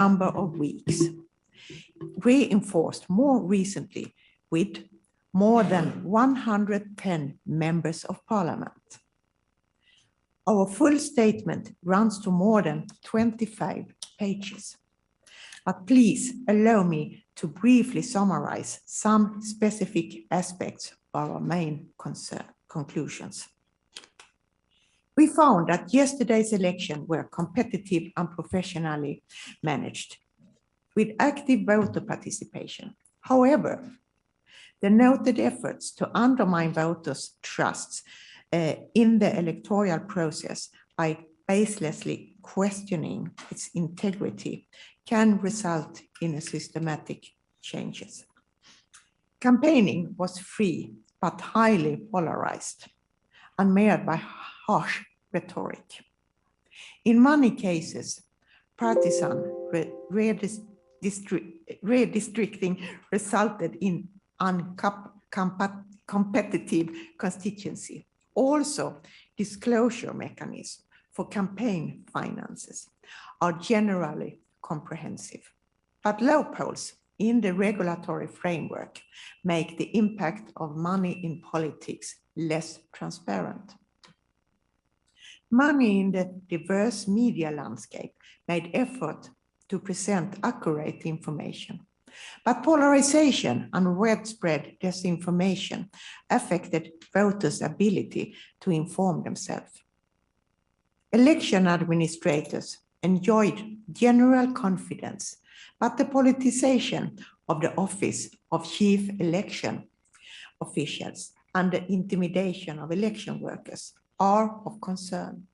number of weeks, reinforced more recently with more than 110 members of parliament. Our full statement runs to more than 25 pages. But please allow me to briefly summarize some specific aspects of our main conclusions. We found that yesterday's election were competitive and professionally managed, with active voter participation. However, the noted efforts to undermine voters' trusts in the electoral process by baselessly questioning its integrity can result in systematic changes. Campaigning was free but highly polarized and marred by harsh rhetoric. In many cases, partisan redistricting resulted in uncompetitive constituency. Also, disclosure mechanisms for campaign finances are generally comprehensive, but loopholes in the regulatory framework make the impact of money in politics less transparent. Many in the diverse media landscape made effort to present accurate information, but polarization and widespread disinformation affected voters' ability to inform themselves. Election administrators enjoyed general confidence, but the politicization of the office of chief election officials and the intimidation of election workers are of concern.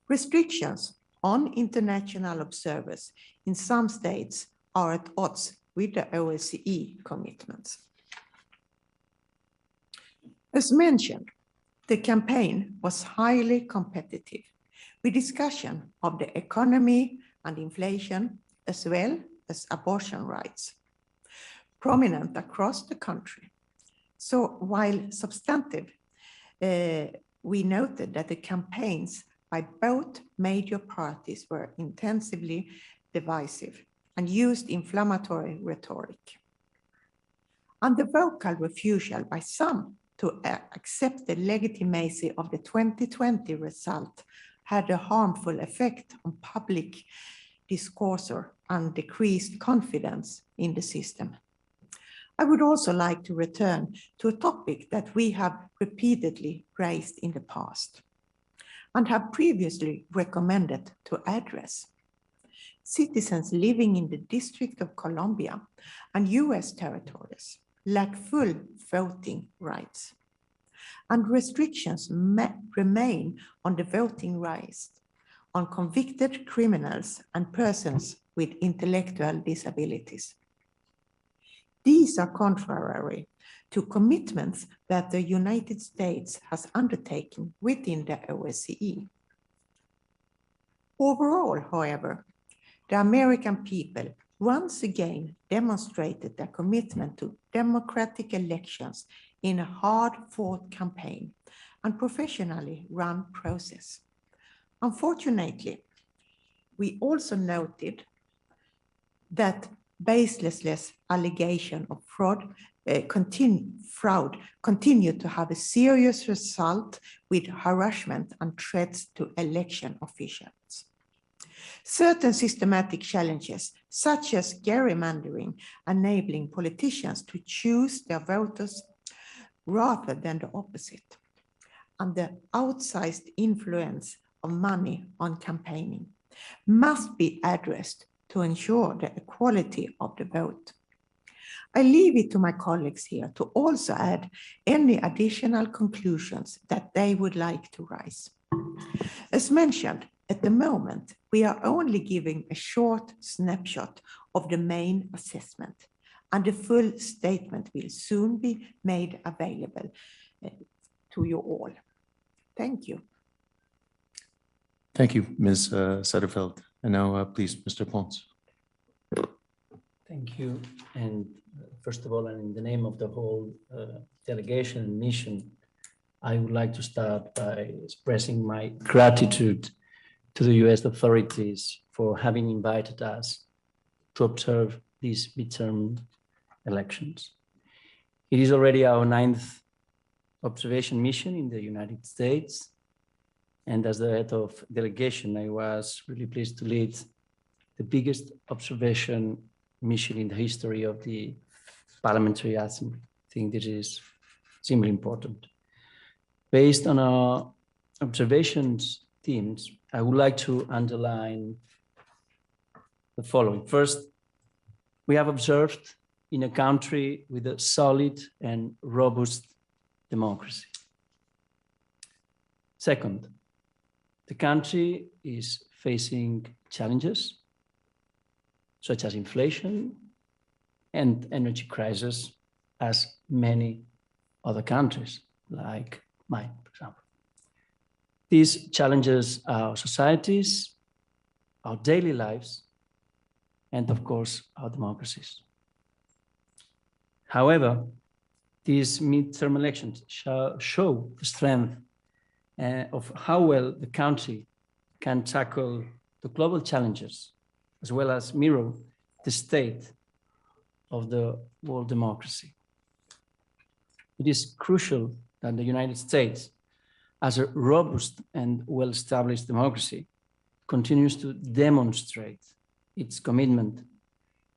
Restrictions on international observers in some states are at odds with the OSCE commitments. As mentioned, the campaign was highly competitive, with discussion of the economy and inflation, as well as abortion rights, prominent across the country. So while substantive, we noted that the campaigns by both major parties were intensively divisive and used inflammatory rhetoric. And the vocal refusal by some to accept the legitimacy of the 2020 result had a harmful effect on public discourse and decreased confidence in the system. I would also like to return to a topic that we have repeatedly raised in the past and have previously recommended to address. Citizens living in the District of Columbia and US territories lack full voting rights, and restrictions remain on the voting rights on convicted criminals and persons with intellectual disabilities. These are contrary to commitments that the United States has undertaken within the OSCE. Overall, however, the American people once again demonstrated their commitment to democratic elections in a hard-fought campaign and professionally run process. Unfortunately, we also noted that baseless allegation of fraud continue to have a serious result with harassment and threats to election officials. Certain systematic challenges, such as gerrymandering, enabling politicians to choose their voters rather than the opposite, and the outsized influence of money on campaigning, must be addressed to ensure the equality of the vote. I leave it to my colleagues here to also add any additional conclusions that they would like to raise. As mentioned, at the moment, we are only giving a short snapshot of the main assessment, and the full statement will soon be made available to you all. Thank you. Thank you, Ms. Sederfeld. And now, please, Mr. Pons. Thank you. And first of all, and in the name of the whole delegation and mission, I would like to start by expressing my gratitude to the US authorities for having invited us to observe these midterm elections. It is already our 9th observation mission in the United States. And as the head of delegation, I was really pleased to lead the biggest observation mission in the history of the Parliamentary Assembly. I think this is extremely important. Based on our observations themes, I would like to underline the following. First, we have observed in a country with a solid and robust democracy. Second, the country is facing challenges such as inflation and energy crisis, as many other countries, like mine, for example. These challenges our societies, our daily lives, and of course, our democracies. However, these midterm elections show the strength of how well the country can tackle the global challenges, as well as mirror the state of the world democracy. It is crucial that the United States, as a robust and well-established democracy, continues to demonstrate its commitment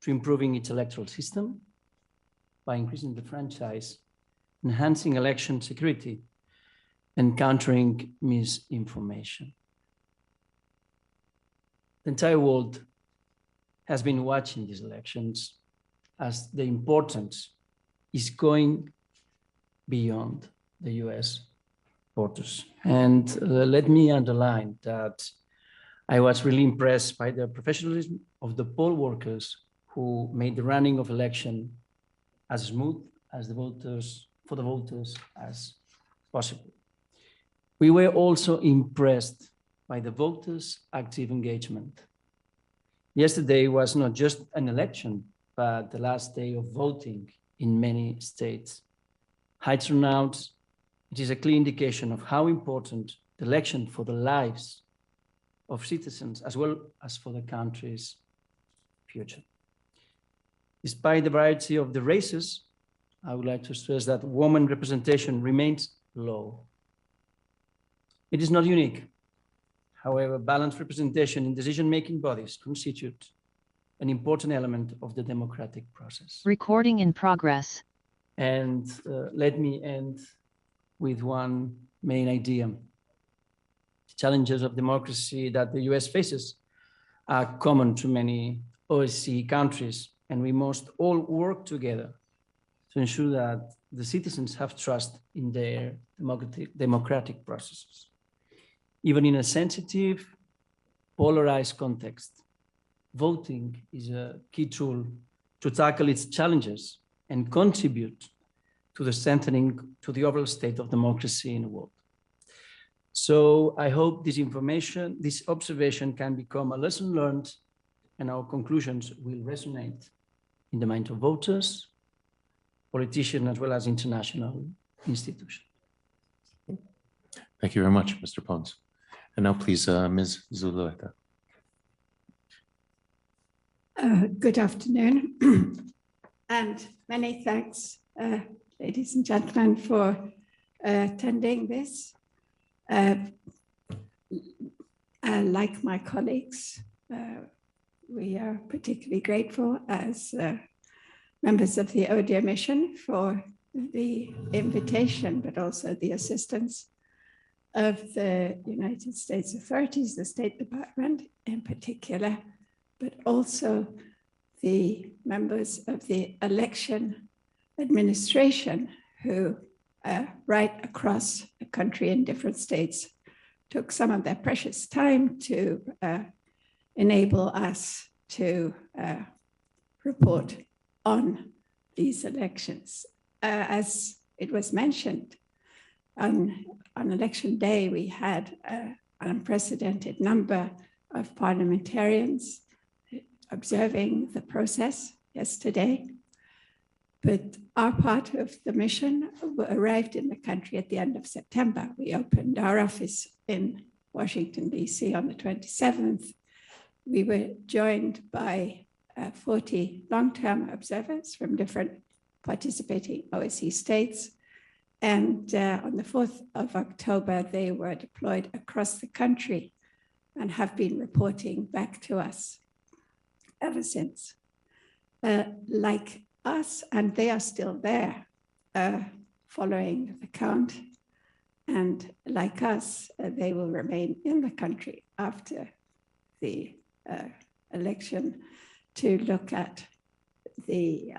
to improving its electoral system by increasing the franchise, enhancing election security, and countering misinformation. The entire world has been watching these elections, as the importance is going beyond the US borders. And let me underline that I was really impressed by the professionalism of the poll workers who made the running of election as smooth as for the voters as possible. We were also impressed by the voters' active engagement. Yesterday was not just an election, but the last day of voting in many states. High turnout, it is a clear indication of how important the election for the lives of citizens, as well as for the country's future. Despite the variety of the races, I would like to stress that women representation remains low. It is not unique. However, balanced representation in decision-making bodies constitute an important element of the democratic process. Recording in progress. And let me end with one main idea. The challenges of democracy that the US faces are common to many OSCE countries, and we must all work together to ensure that the citizens have trust in their democratic processes. Even in a sensitive, polarized context, voting is a key tool to tackle its challenges and contribute to the strengthening to the overall state of democracy in the world. So I hope this information, this observation can become a lesson learned, and our conclusions will resonate in the mind of voters, politicians, as well as international institutions. Thank you very much, Mr. Pons. And now please, Ms. Zulueta. Good afternoon, and many thanks, ladies and gentlemen, for attending this. Like my colleagues, we are particularly grateful as members of the ODIHR mission for the invitation, but also the assistance of the United States authorities, the State Department in particular, but also the members of the election administration who right across the country in different states took some of their precious time to enable us to report on these elections. As it was mentioned, on election day, we had an unprecedented number of parliamentarians observing the process yesterday. But our part of the mission arrived in the country at the end of September. We opened our office in Washington, D.C. on the 27th, We were joined by 40 long-term observers from different participating OSCE states. And on the 4th of October, they were deployed across the country and have been reporting back to us ever since. Like us, and they are still there following the count. And like us, they will remain in the country after the election to look at the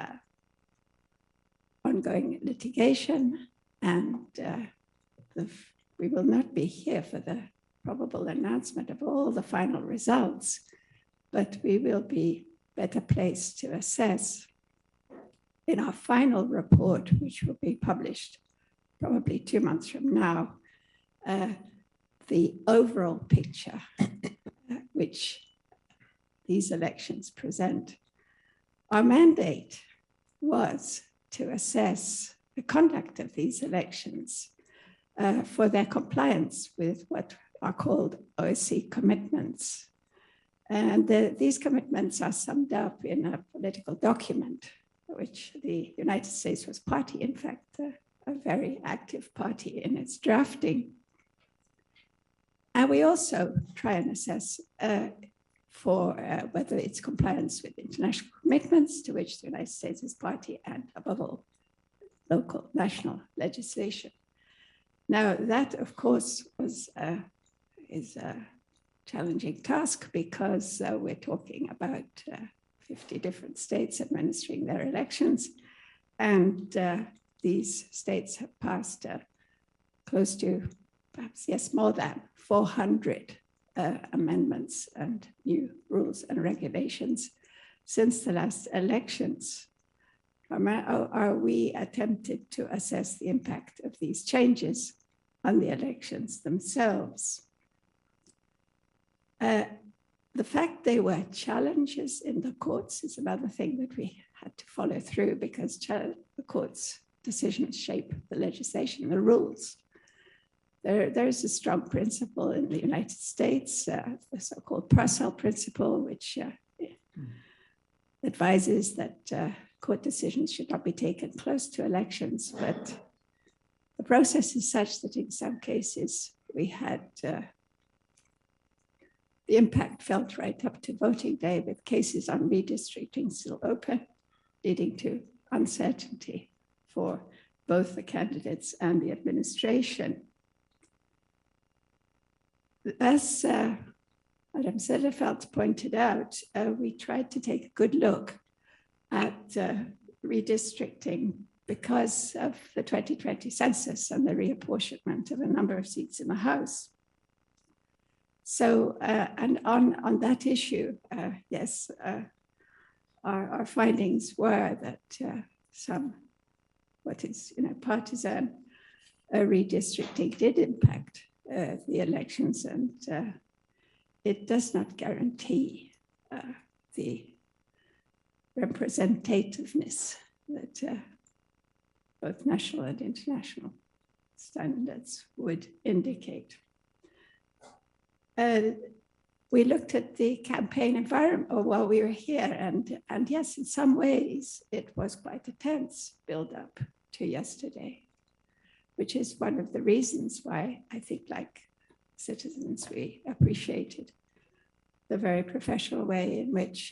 ongoing litigation. And we will not be here for the probable announcement of all the final results, but we will be better placed to assess in our final report, which will be published probably 2 months from now, the overall picture which these elections present. Our mandate was to assess the conduct of these elections for their compliance with what are called OSCE commitments. And these commitments are summed up in a political document, which the United States was party, in fact, a very active party in its drafting. And we also try and assess for whether it's compliance with international commitments to which the United States is party, and above all, local national legislation. Now, that, of course, is a challenging task because we're talking about 50 different states administering their elections. And these states have passed close to, perhaps, yes, more than 400 amendments and new rules and regulations since the last elections. Are we attempted to assess the impact of these changes on the elections themselves? The fact they were challenges in the courts is another thing that we had to follow through, because the courts' decisions shape the legislation, the rules. There is a strong principle in the United States, the so-called Purcell principle, which advises that court decisions should not be taken close to elections, but the process is such that in some cases we had the impact felt right up to voting day, with cases on redistricting still open, leading to uncertainty for both the candidates and the administration. As Madam Sederfeld pointed out, we tried to take a good look at redistricting because of the 2020 census and the reapportionment of a number of seats in the House. So, and on that issue, yes, our findings were that some, what is, partisan redistricting did impact the elections, and it does not guarantee the representativeness that both national and international standards would indicate. We looked at the campaign environment while we were here, and yes, in some ways, it was quite a tense build-up to yesterday, which is one of the reasons why I think, like citizens, we appreciated the very professional way in which,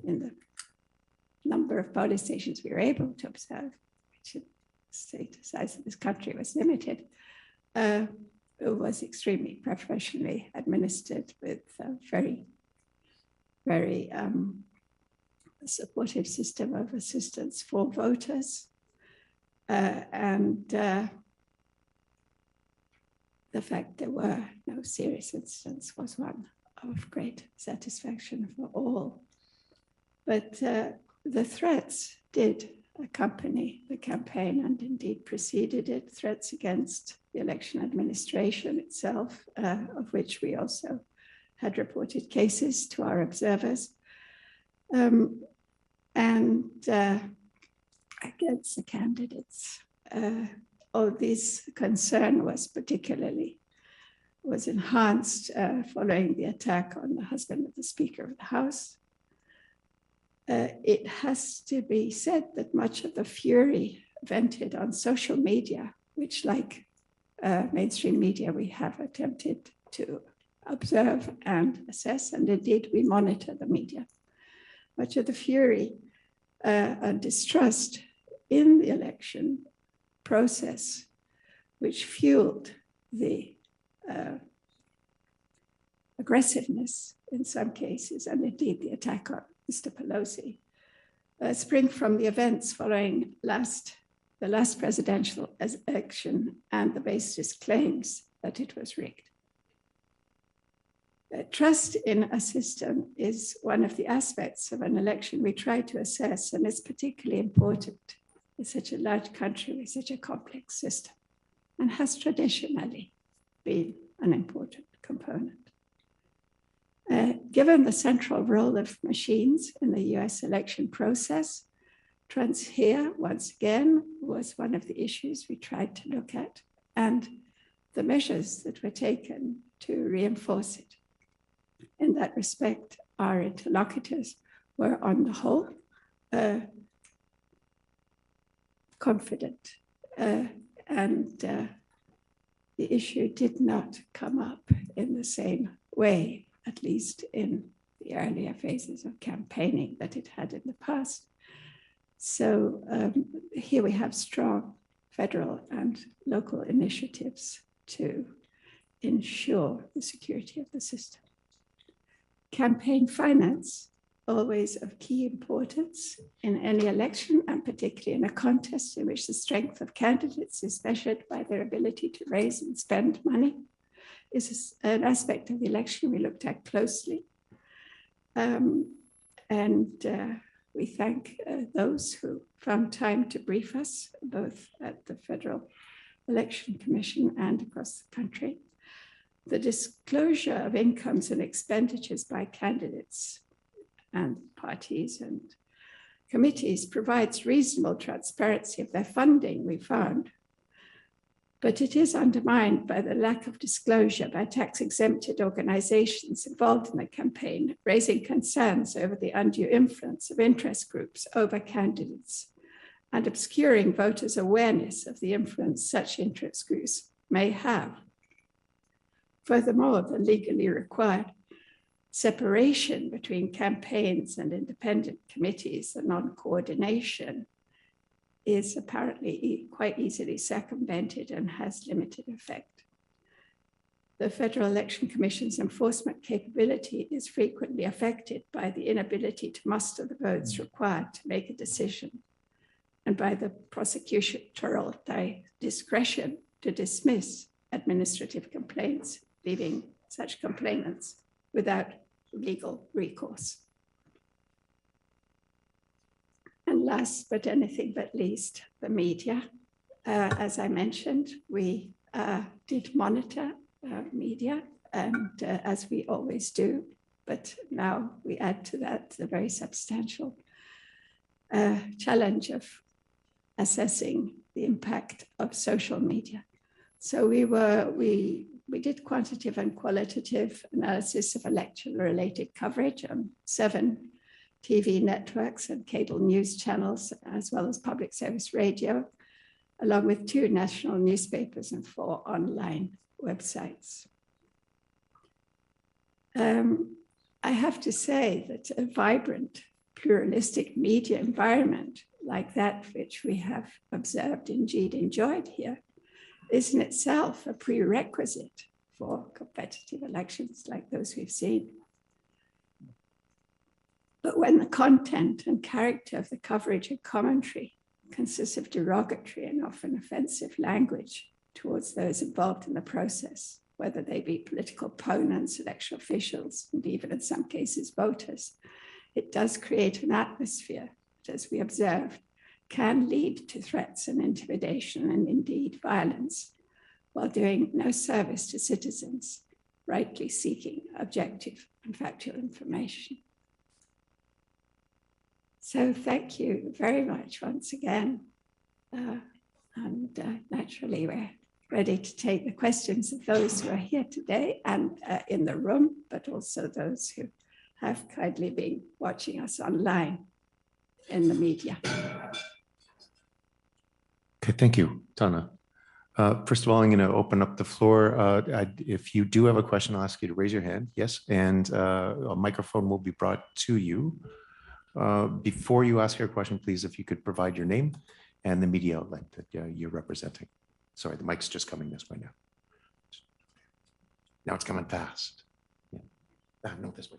in the number of polling stations we were able to observe, which the state size of this country was limited, it was extremely professionally administered with a very, very supportive system of assistance for voters. And the fact there were no serious incidents was one of great satisfaction for all. But the threats did accompany the campaign and indeed preceded it, threats against the election administration itself, of which we also had reported cases to our observers, and against the candidates. All this concern was particularly was enhanced following the attack on the husband of the Speaker of the House. It has to be said that much of the fury vented on social media, which, like mainstream media, we have attempted to observe and assess, and indeed we monitor the media. Much of the fury and distrust in the election process, which fueled the aggressiveness in some cases, and indeed the attack on Mr. Pelosi, spring from the events following the last presidential election and the baseless claims that it was rigged. Trust in a system is one of the aspects of an election we try to assess, and it's particularly important in such a large country with such a complex system, and has traditionally been an important component. Given the central role of machines in the US election process, transhere, once again, was one of the issues we tried to look at, and the measures that were taken to reinforce it. In that respect, our interlocutors were, on the whole, confident, and the issue did not come up in the same way, at least in the earlier phases of campaigning, that it had in the past. So here we have strong federal and local initiatives to ensure the security of the system. Campaign finance, always of key importance in any election, and particularly in a contest in which the strength of candidates is measured by their ability to raise and spend money, is an aspect of the election we looked at closely. We thank those who found time to brief us, both at the Federal Election Commission and across the country. The disclosure of incomes and expenditures by candidates and parties and committees provides reasonable transparency of their funding, we found. But it is undermined by the lack of disclosure by tax-exempted organizations involved in the campaign, raising concerns over the undue influence of interest groups over candidates and obscuring voters' awareness of the influence such interest groups may have. Furthermore, the legally required separation between campaigns and independent committees, the non-coordination, is apparently quite easily circumvented and has limited effect. The Federal Election Commission's enforcement capability is frequently affected by the inability to muster the votes required to make a decision, and by the prosecutorial discretion to dismiss administrative complaints, leaving such complainants without legal recourse. And last but anything but least, the media. As I mentioned, we did monitor media, and as we always do, but now we add to that the very substantial challenge of assessing the impact of social media. So we did quantitative and qualitative analysis of election-related coverage on 7 TV networks and cable news channels, as well as public service radio, along with 2 national newspapers and 4 online websites. I have to say that a vibrant, pluralistic media environment like that which we have observed, indeed enjoyed here, is in itself a prerequisite for competitive elections like those we've seen. But when the content and character of the coverage and commentary consists of derogatory and often offensive language towards those involved in the process, whether they be political opponents, election officials, and even in some cases voters, it does create an atmosphere that, as we observed, can lead to threats and intimidation and indeed violence, while doing no service to citizens rightly seeking objective and factual information. So thank you very much once again. And naturally, we're ready to take the questions of those who are here today and in the room, but also those who have kindly been watching us online in the media. Okay, thank you, Tana. First of all, I'm going to open up the floor. If you do have a question, I'll ask you to raise your hand. Yes, and a microphone will be brought to you. Before you ask your question, please, if you could provide your name and the media outlet that you're representing. Sorry, the mic's just coming this way now. Now it's coming fast. Yeah. No, this way.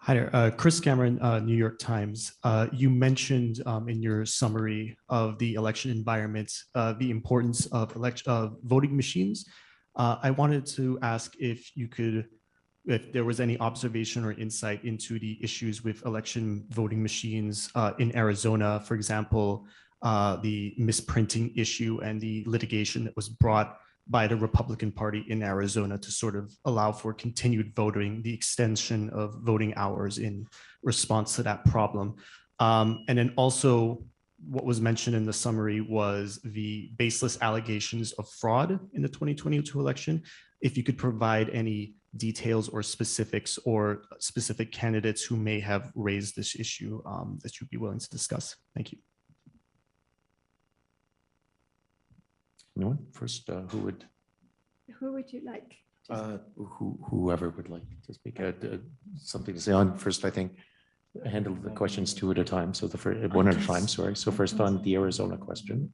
Hi there, Chris Cameron, New York Times. You mentioned in your summary of the election environment, the importance of voting machines. I wanted to ask if there was any observation or insight into the issues with election voting machines in Arizona, for example, the misprinting issue and the litigation that was brought by the Republican Party in Arizona to sort of allow for continued voting, the extension of voting hours in response to that problem. And then also what was mentioned in the summary was the baseless allegations of fraud in the 2022 election. If you could provide any details or specifics or specific candidates who may have raised this issue that you'd be willing to discuss. Thank you. No one? First, who would you like? whoever would like to speak? Something to say on first, I think. Handle the questions two at a time. So one at a time, sorry. So first on the Arizona question.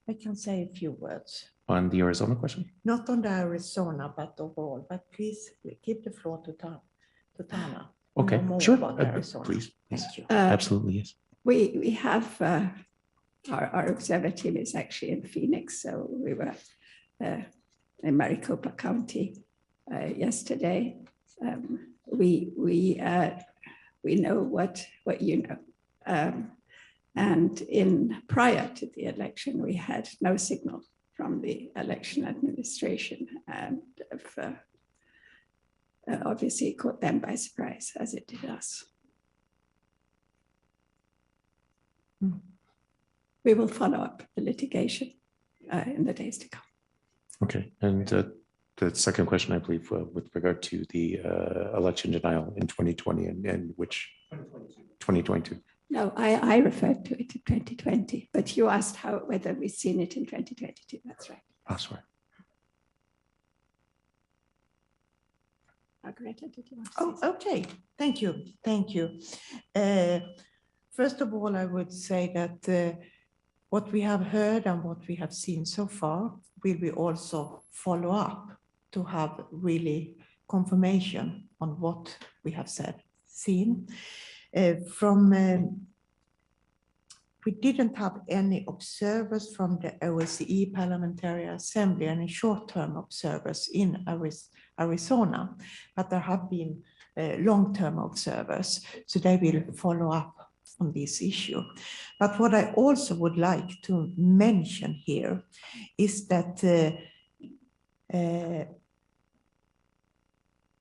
I can say a few words. On the Arizona question? Not on the Arizona, but overall. But please keep the floor to Tana. Okay, Know more sure. about Arizona. Please. Thank you. Absolutely, yes. We have our observer team is actually in Phoenix, so we were in Maricopa County yesterday. We know what you know, and prior to the election, we had no signal from the election administration, and obviously it caught them by surprise, as it did us. We will follow up the litigation in the days to come. Okay, and the second question, I believe, with regard to the election denial in 2020 and which 2022. No, I referred to it in 2020, but you asked whether we've seen it in 2022. That's right. Oh, sorry. Margareta, did you want to say something? Okay. Thank you. Thank you. First of all, I would say that what we have heard and what we have seen so far will we also follow up to have really confirmation on what we have seen. We didn't have any observers from the OSCE Parliamentary Assembly, any short-term observers in Arizona, but there have been long-term observers, so they will follow up on this issue. But what I also would like to mention here is that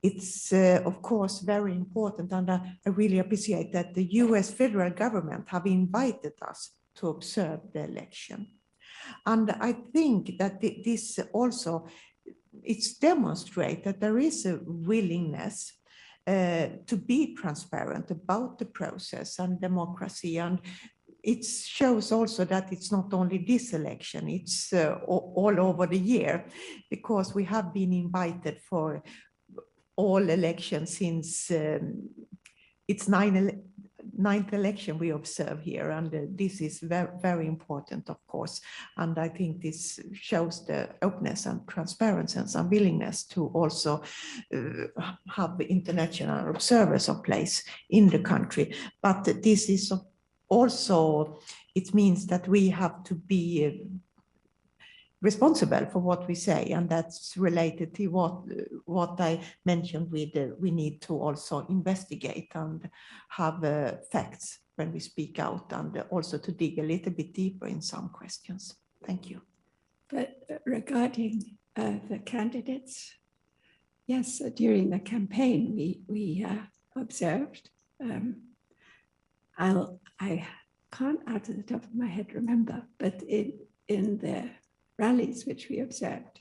it's of course very important, and I really appreciate that the US federal government have invited us to observe the election. And I think that this also, it's demonstrated that there is a willingness to be transparent about the process and democracy, and it shows also that it's not only this election, it's all over the year, because we have been invited for all elections since it's ninth election we observe here, and this is very, very important, of course. And I think this shows the openness and transparency and willingness to also have international observers of place in the country. But this is also, it means that we have to be responsible for what we say, and that's related to what I mentioned with we need to also investigate and have facts when we speak out, and also to dig a little bit deeper in some questions. Thank you. But regarding the candidates, yes, during the campaign we observed. can't out of the top of my head remember, but in the rallies which we observed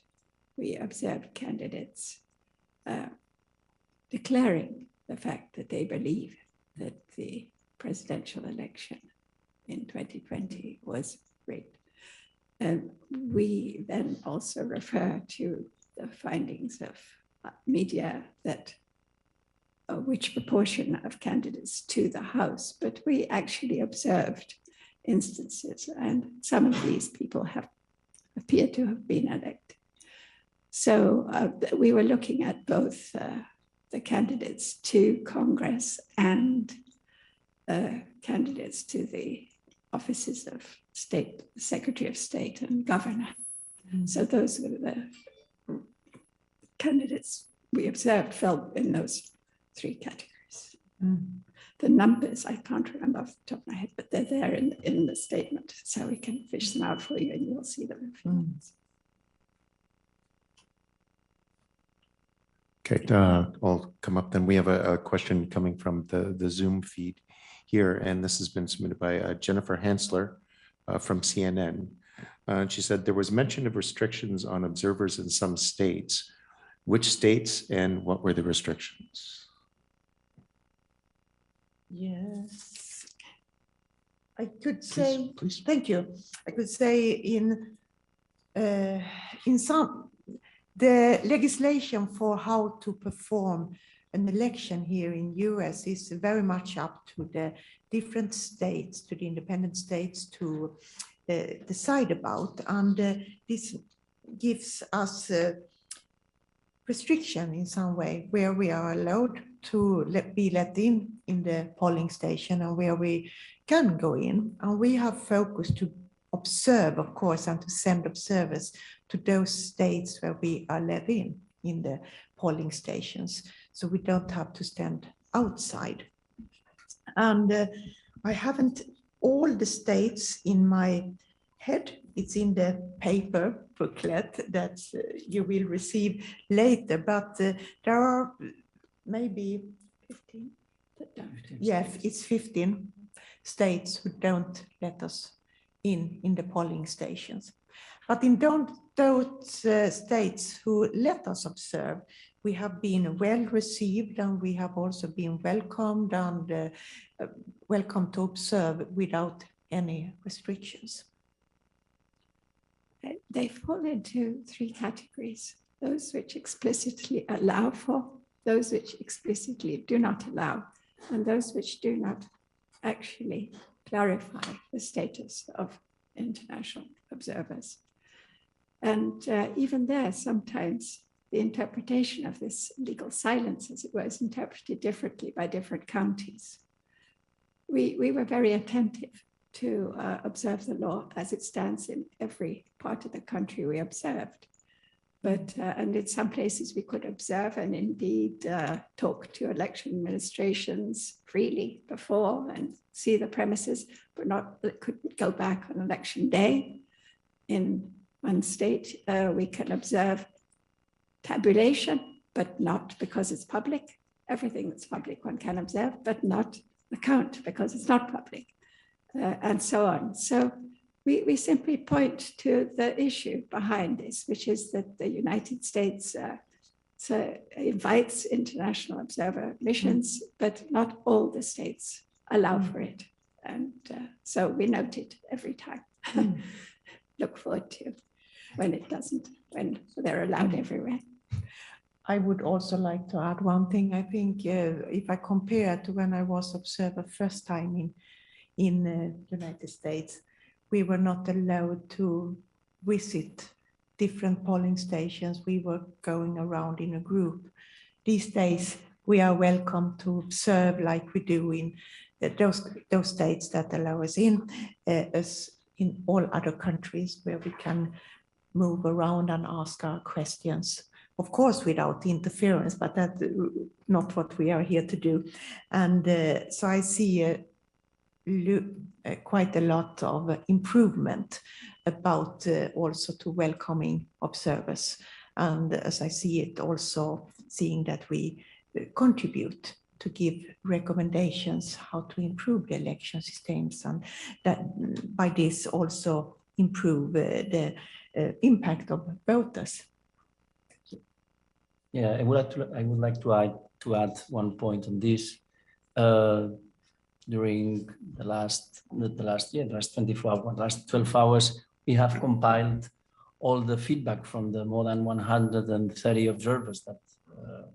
candidates declaring the fact that they believe that the presidential election in 2020 was rigged. And we then also refer to the findings of media that which proportion of candidates to the House, but we actually observed instances, and some of these people appear to have been elected. So we were looking at both the candidates to Congress and candidates to the offices of state, Secretary of State and Governor. So those were the candidates we observed fell in those three categories. The numbers, I can't remember off the top of my head, but they're there in the statement. So we can fish them out for you and you'll see them in a few minutes. Okay, I'll come up then. We have a question coming from the Zoom feed here, and this has been submitted by Jennifer Hansler from CNN. She said there was mention of restrictions on observers in some states. Which states and what were the restrictions? Yes, I could say, Please. thank you. I could say in some, the legislation for how to perform an election here in US is very much up to the different states, to the independent states to decide about. And this gives us restriction in some way where we are allowed to be let in the polling station and where we can go in. And we have focused to observe, of course, and to send observers to those states where we are let in the polling stations. So we don't have to stand outside. And I haven't all the states in my head. It's in the paper booklet that you will receive later, but there are maybe 15. Yeah, it's 15 states who don't let us in the polling stations. But in those states who let us observe, we have been well received and we have also been welcomed and welcome to observe without any restrictions. They fall into three categories: those which explicitly allow for, those which explicitly do not allow, and those which do not actually clarify the status of international observers. And even there, sometimes the interpretation of this legal silence, as it were, is interpreted differently by different counties. We were very attentive to observe the law as it stands in every part of the country we observed. But, and in some places we could observe and indeed talk to election administrations freely before and see the premises, but couldn't go back on election day. In one state, we can observe tabulation, but not because it's public. Everything that's public one can observe, but not the count because it's not public. And so on. So we simply point to the issue behind this, which is that the United States invites international observer missions, but not all the states allow for it. And so we note it every time. Look forward to when it doesn't, when they're allowed everywhere. I would also like to add one thing. I think if I compare to when I was observer first time in the United States, we were not allowed to visit different polling stations. We were going around in a group. These days, we are welcome to observe like we do in those states that allow us in, as in all other countries where we can move around and ask our questions. Of course, without interference, but that's not what we are here to do. And so I see quite a lot of improvement about also to welcoming observers. And as I see it, also seeing that we contribute to give recommendations how to improve the election systems, and that by this also improve the impact of voters. Yeah, I would like to add one point on this. During the last 24 hours, last 12 hours, we have compiled all the feedback from the more than 130 observers that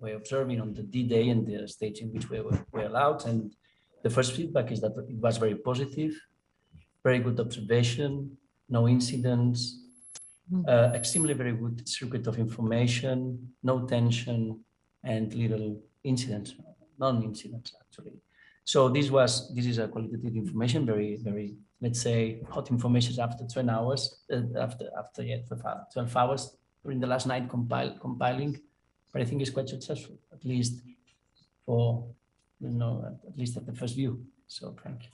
were observing on the D-Day and the stage in which we were allowed. And the first feedback is that it was very positive, very good observation, no incidents, extremely very good circuit of information, no tension, and little incidents, non-incidents actually. So this is a qualitative information, very, let's say, hot information after 12 hours, after 12 hours during the last night compiling, but I think it's quite successful, at least for, at least at the first view. So thank you.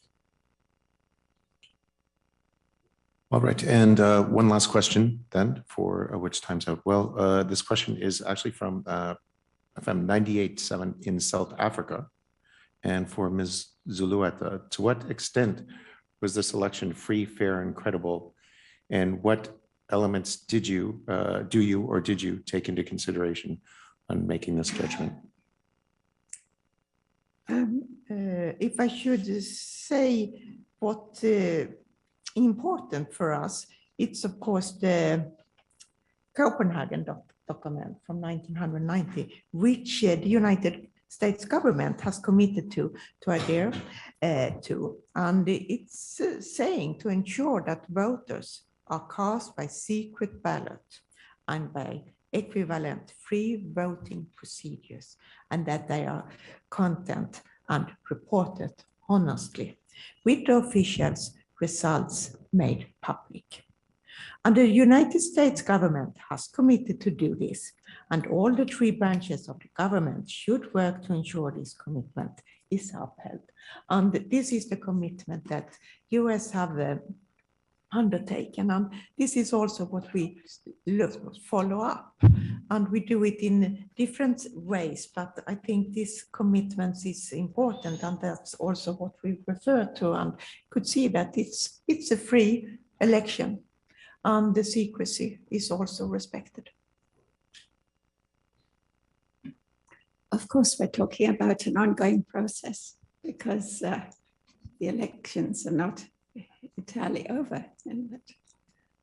All right, and one last question then, for which time's out well. This question is actually from FM 98.7 in South Africa. And for Ms. Zulueta, to what extent was this election free, fair, and credible? And what elements did you take into consideration on making this judgment? If I should say what important for us, it's of course the Copenhagen document from 1990, which the United States government has committed to adhere to. And it's saying to ensure that voters are cast by secret ballot and by equivalent free voting procedures, and that they are content and reported honestly, with the officials' results made public. And the United States government has committed to do this, and all the three branches of the government should work to ensure this commitment is upheld. And this is the commitment that US have undertaken, and this is also what we follow up. And we do it in different ways, but I think this commitment is important, and that's also what we refer to, and could see that it's a free election, and the secrecy is also respected. Of course, we're talking about an ongoing process, because the elections are not entirely over. And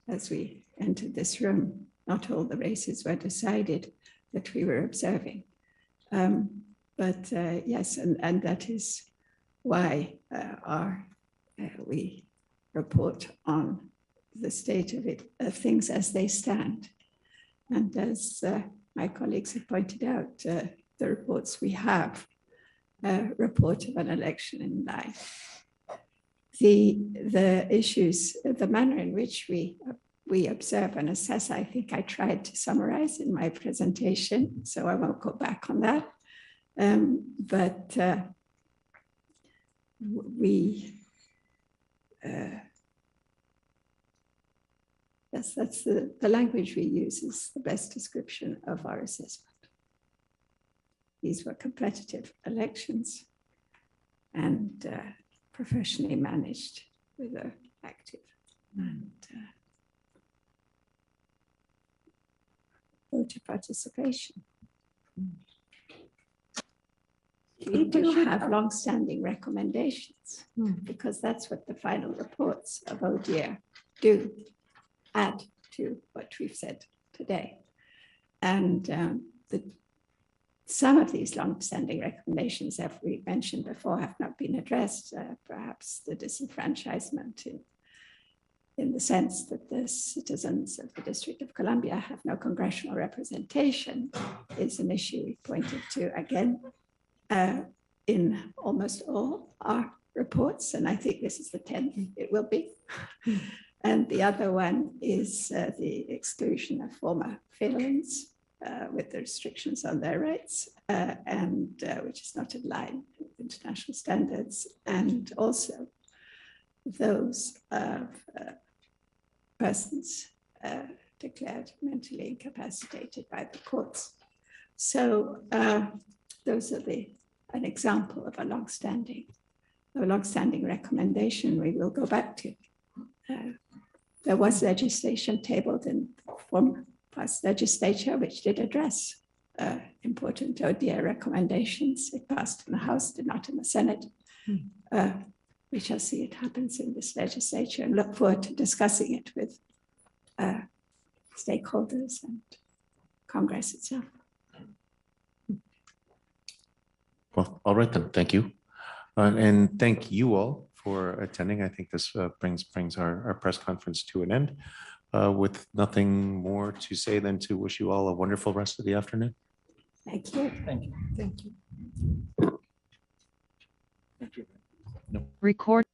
as we entered this room, not all the races were decided that we were observing. But yes, and that is why we report on the state of things as they stand. And as my colleagues have pointed out, the reports we have report of an election in line. The issues, the manner in which we observe and assess, I think I tried to summarize in my presentation, so I won't go back on that. But yes, that's the language we use is the best description of our assessment. These were competitive elections and professionally managed with an active and voter participation. We do have long-standing recommendations because that's what the final reports of ODIHR do, add to what we've said today. And some of these long-standing recommendations, as we mentioned before, have not been addressed. Perhaps the disenfranchisement in the sense that the citizens of the District of Columbia have no congressional representation is an issue we pointed to again in almost all our reports. And I think this is the 10th it will be. And the other one is the exclusion of former felons with the restrictions on their rights, and which is not in line with international standards, and also those of persons declared mentally incapacitated by the courts. So those are the an example of a long-standing recommendation we will go back to. There was legislation tabled in the former past legislature which did address important ODA recommendations. It passed in the House, did not in the Senate. We shall see it happens in this legislature and look forward to discussing it with stakeholders and Congress itself. Well, all right then, thank you. And thank you all for attending. I think this brings our press conference to an end. With nothing more to say than to wish you all a wonderful rest of the afternoon. Thank you. Thank you. Thank you. No. Record.